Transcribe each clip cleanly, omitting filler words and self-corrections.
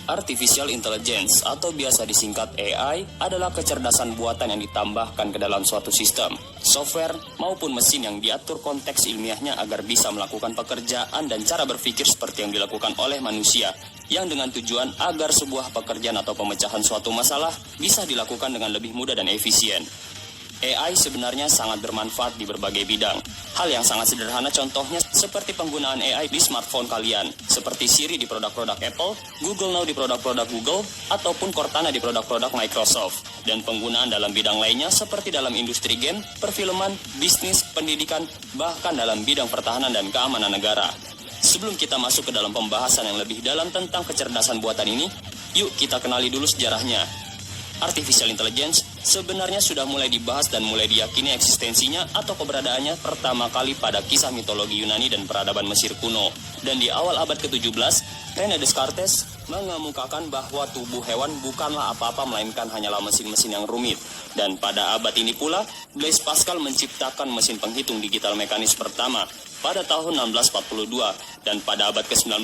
Artificial Intelligence atau biasa disingkat AI adalah kecerdasan buatan yang ditambahkan ke dalam suatu sistem, software maupun mesin yang diatur konteks ilmiahnya agar bisa melakukan pekerjaan dan cara berpikir seperti yang dilakukan oleh manusia, yang dengan tujuan agar sebuah pekerjaan atau pemecahan suatu masalah bisa dilakukan dengan lebih mudah dan efisien. AI sebenarnya sangat bermanfaat di berbagai bidang. Hal yang sangat sederhana contohnya seperti penggunaan AI di smartphone kalian, seperti Siri di produk-produk Apple, Google Now di produk-produk Google, ataupun Cortana di produk-produk Microsoft. Dan penggunaan dalam bidang lainnya seperti dalam industri game, perfilman, bisnis, pendidikan, bahkan dalam bidang pertahanan dan keamanan negara. Sebelum kita masuk ke dalam pembahasan yang lebih dalam tentang kecerdasan buatan ini, yuk kita kenali dulu sejarahnya. Artificial Intelligence sebenarnya sudah mulai dibahas dan mulai diyakini eksistensinya atau keberadaannya pertama kali pada kisah mitologi Yunani dan peradaban Mesir kuno. Dan di awal abad ke-17, René Descartes mengemukakan bahwa tubuh hewan bukanlah apa-apa melainkan hanyalah mesin-mesin yang rumit. Dan pada abad ini pula, Blaise Pascal menciptakan mesin penghitung digital mekanis pertama pada tahun 1642. Dan pada abad ke-19,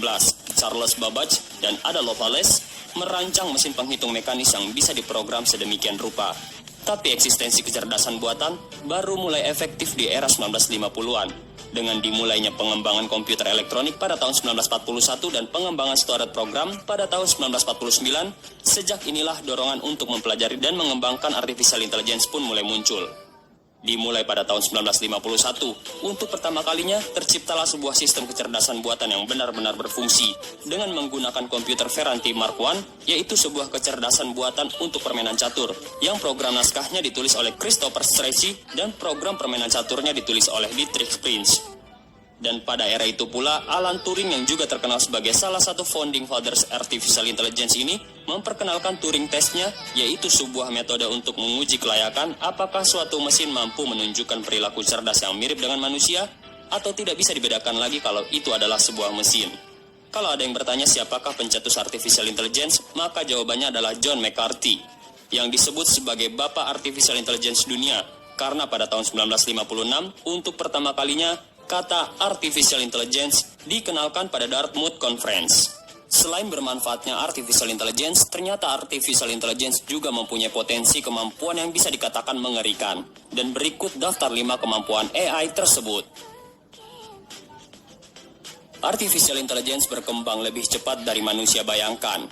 Charles Babbage dan Ada Lovelace merancang mesin penghitung mekanis yang bisa diprogram sedemikian rupa. Tapi eksistensi kecerdasan buatan baru mulai efektif di era 1950-an. Dengan dimulainya pengembangan komputer elektronik pada tahun 1941 dan pengembangan storage program pada tahun 1949, sejak inilah dorongan untuk mempelajari dan mengembangkan artificial intelligence pun mulai muncul. Dimulai pada tahun 1951, untuk pertama kalinya terciptalah sebuah sistem kecerdasan buatan yang benar-benar berfungsi dengan menggunakan komputer Ferranti Mark I, yaitu sebuah kecerdasan buatan untuk permainan catur, yang program naskahnya ditulis oleh Christopher Strachey dan program permainan caturnya ditulis oleh Dietrich Prince. Dan pada era itu pula, Alan Turing yang juga terkenal sebagai salah satu founding fathers artificial intelligence ini memperkenalkan Turing testnya, yaitu sebuah metode untuk menguji kelayakan apakah suatu mesin mampu menunjukkan perilaku cerdas yang mirip dengan manusia atau tidak bisa dibedakan lagi kalau itu adalah sebuah mesin. Kalau ada yang bertanya siapakah pencetus artificial intelligence, maka jawabannya adalah John McCarthy, yang disebut sebagai Bapak Artificial Intelligence dunia, karena pada tahun 1956 untuk pertama kalinya kata artificial intelligence dikenalkan pada Dartmouth Conference. Selain bermanfaatnya artificial intelligence, ternyata artificial intelligence juga mempunyai potensi kemampuan yang bisa dikatakan mengerikan. Dan berikut daftar 5 kemampuan AI tersebut. Artificial intelligence berkembang lebih cepat dari manusia bayangkan.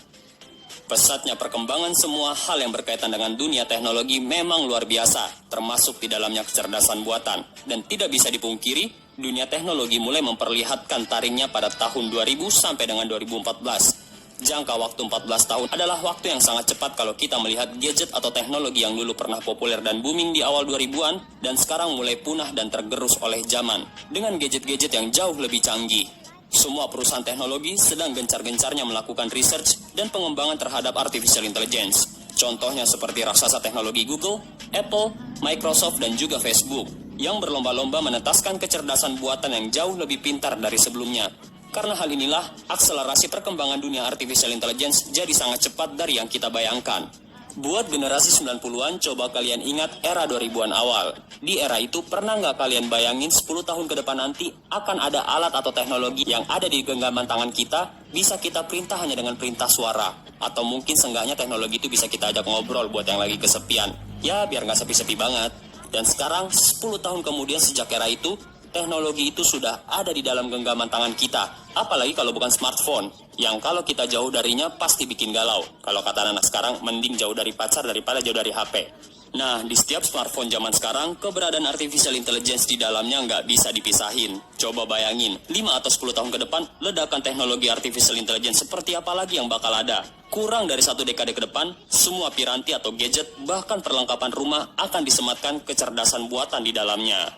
Pesatnya perkembangan semua hal yang berkaitan dengan dunia teknologi memang luar biasa, termasuk di dalamnya kecerdasan buatan. Dan tidak bisa dipungkiri, dunia teknologi mulai memperlihatkan taringnya pada tahun 2000 sampai dengan 2014. Jangka waktu 14 tahun adalah waktu yang sangat cepat kalau kita melihat gadget atau teknologi yang dulu pernah populer dan booming di awal 2000-an dan sekarang mulai punah dan tergerus oleh zaman dengan gadget-gadget yang jauh lebih canggih. Semua perusahaan teknologi sedang gencar-gencarnya melakukan research dan pengembangan terhadap artificial intelligence. Contohnya seperti raksasa teknologi Google, Apple, Microsoft, dan juga Facebook, yang berlomba-lomba menetaskan kecerdasan buatan yang jauh lebih pintar dari sebelumnya. Karena hal inilah, akselerasi perkembangan dunia artificial intelligence jadi sangat cepat dari yang kita bayangkan. Buat generasi 90-an, coba kalian ingat era 2000-an awal. Di era itu, pernah nggak kalian bayangin 10 tahun ke depan nanti akan ada alat atau teknologi yang ada di genggaman tangan kita, bisa kita perintah hanya dengan perintah suara. Atau mungkin seenggaknya teknologi itu bisa kita ajak ngobrol buat yang lagi kesepian. Ya, biar nggak sepi-sepi banget. Dan sekarang, 10 tahun kemudian sejak era itu, teknologi itu sudah ada di dalam genggaman tangan kita. Apalagi kalau bukan smartphone, yang kalau kita jauh darinya pasti bikin galau. Kalau kata anak sekarang, mending jauh dari pacar daripada jauh dari HP. Nah, di setiap smartphone zaman sekarang, keberadaan artificial intelligence di dalamnya nggak bisa dipisahin. Coba bayangin, 5 atau 10 tahun ke depan, ledakan teknologi artificial intelligence seperti apa lagi yang bakal ada? Kurang dari 1 dekade ke depan, semua piranti atau gadget, bahkan perlengkapan rumah akan disematkan kecerdasan buatan di dalamnya.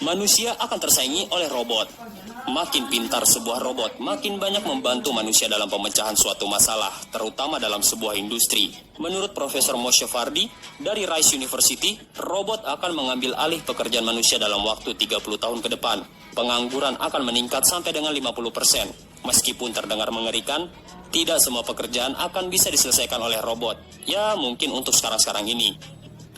Manusia akan tersaingi oleh robot. Makin pintar sebuah robot, makin banyak membantu manusia dalam pemecahan suatu masalah, terutama dalam sebuah industri. Menurut Profesor Moshe Fardi dari Rice University, robot akan mengambil alih pekerjaan manusia dalam waktu 30 tahun ke depan. Pengangguran akan meningkat sampai dengan 50%. Meskipun terdengar mengerikan, Tidak semua pekerjaan akan bisa diselesaikan oleh robot. Ya, mungkin untuk sekarang-sekarang ini.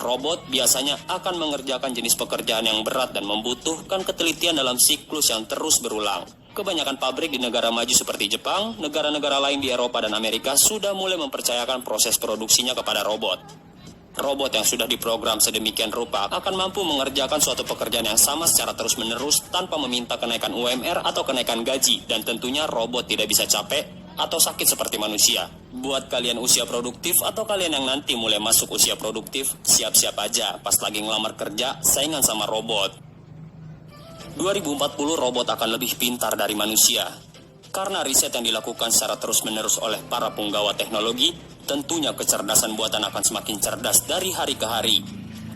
Robot biasanya akan mengerjakan jenis pekerjaan yang berat dan membutuhkan ketelitian dalam siklus yang terus berulang. Kebanyakan pabrik di negara maju seperti Jepang, negara-negara lain di Eropa dan Amerika sudah mulai mempercayakan proses produksinya kepada robot. Robot yang sudah diprogram sedemikian rupa akan mampu mengerjakan suatu pekerjaan yang sama secara terus-menerus tanpa meminta kenaikan UMR atau kenaikan gaji, dan tentunya robot tidak bisa capek atau sakit seperti manusia. Buat kalian usia produktif atau kalian yang nanti mulai masuk usia produktif, siap-siap aja pas lagi ngelamar kerja saingan sama robot. 2040 robot akan lebih pintar dari manusia. Karena riset yang dilakukan secara terus-menerus oleh para punggawa teknologi, tentunya kecerdasan buatan akan semakin cerdas dari hari ke hari.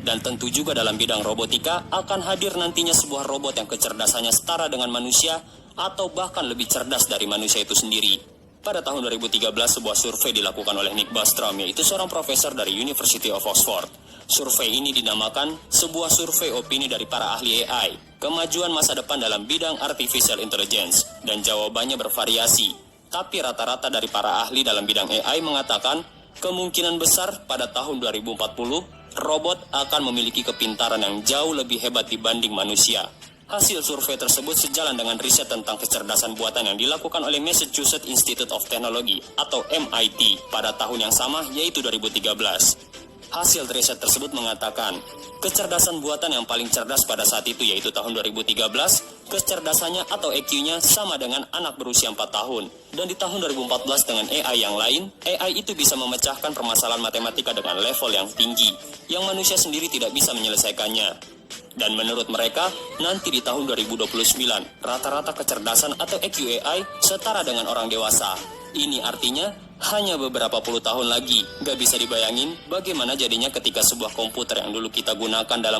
Dan tentu juga dalam bidang robotika akan hadir nantinya sebuah robot yang kecerdasannya setara dengan manusia atau bahkan lebih cerdas dari manusia itu sendiri. Pada tahun 2013, sebuah survei dilakukan oleh Nick Bostrom, yaitu seorang profesor dari University of Oxford. Survei ini dinamakan sebuah survei opini dari para ahli AI, kemajuan masa depan dalam bidang artificial intelligence, dan jawabannya bervariasi. Tapi rata-rata dari para ahli dalam bidang AI mengatakan kemungkinan besar pada tahun 2040 robot akan memiliki kepintaran yang jauh lebih hebat dibanding manusia. Hasil survei tersebut sejalan dengan riset tentang kecerdasan buatan yang dilakukan oleh Massachusetts Institute of Technology atau MIT pada tahun yang sama, yaitu 2013. Hasil riset tersebut mengatakan, kecerdasan buatan yang paling cerdas pada saat itu yaitu tahun 2013, kecerdasannya atau EQ-nya sama dengan anak berusia 4 tahun. Dan di tahun 2014 dengan AI yang lain, AI itu bisa memecahkan permasalahan matematika dengan level yang tinggi, yang manusia sendiri tidak bisa menyelesaikannya. Dan menurut mereka, nanti di tahun 2029, rata-rata kecerdasan atau EQ AI setara dengan orang dewasa. Ini artinya, hanya beberapa puluh tahun lagi. Gak bisa dibayangin bagaimana jadinya ketika sebuah komputer yang dulu kita gunakan dalam